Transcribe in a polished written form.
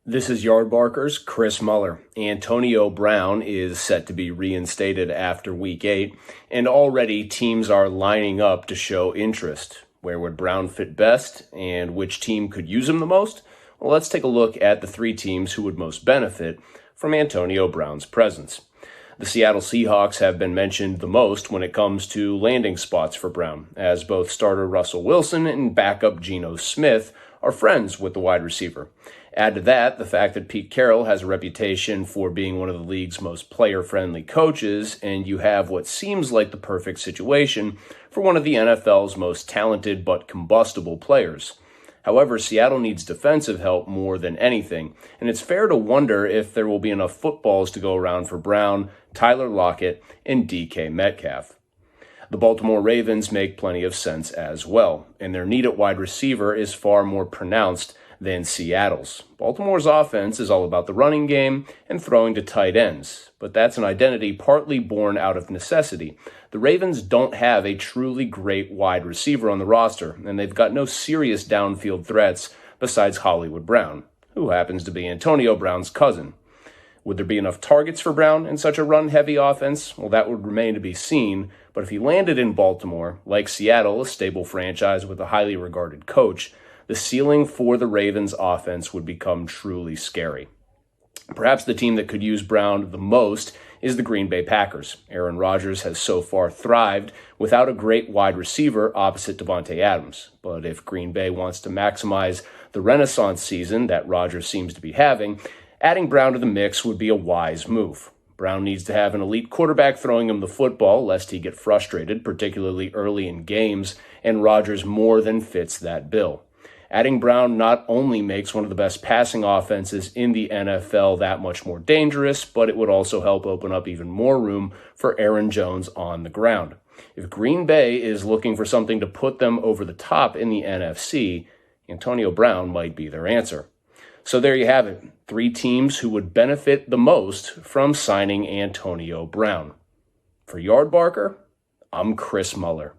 This is Yardbarker's Chris Mueller. Antonio Brown is set to be reinstated after Week 8, and already teams are lining up to show interest. Where would Brown fit best, and which team could use him the most? Well, let's take a look at the three teams who would most benefit from Antonio Brown's presence. The Seattle Seahawks have been mentioned the most when it comes to landing spots for Brown, as both starter Russell Wilson and backup Geno Smith are friends with the wide receiver. Add to that the fact that Pete Carroll has a reputation for being one of the league's most player-friendly coaches, and you have what seems like the perfect situation for one of the NFL's most talented but combustible players. However, Seattle needs defensive help more than anything, and it's fair to wonder if there will be enough footballs to go around for Brown, Tyler Lockett, and DK Metcalf. The Baltimore Ravens make plenty of sense as well, and their need at wide receiver is far more pronounced than Seattle's. Baltimore's offense is all about the running game and throwing to tight ends, but that's an identity partly born out of necessity. The Ravens don't have a truly great wide receiver on the roster, and they've got no serious downfield threats besides Hollywood Brown, who happens to be Antonio Brown's cousin. Would there be enough targets for Brown in such a run-heavy offense? Well, that would remain to be seen, but if he landed in Baltimore, like Seattle, a stable franchise with a highly regarded coach, the ceiling for the Ravens' offense would become truly scary. Perhaps the team that could use Brown the most is the Green Bay Packers. Aaron Rodgers has so far thrived without a great wide receiver opposite Davante Adams. But if Green Bay wants to maximize the renaissance season that Rodgers seems to be having, adding Brown to the mix would be a wise move. Brown needs to have an elite quarterback throwing him the football, lest he get frustrated, particularly early in games, and Rodgers more than fits that bill. Adding Brown not only makes one of the best passing offenses in the NFL that much more dangerous, but it would also help open up even more room for Aaron Jones on the ground. If Green Bay is looking for something to put them over the top in the NFC, Antonio Brown might be their answer. So there you have it, three teams who would benefit the most from signing Antonio Brown. For Yardbarker, I'm Chris Mueller.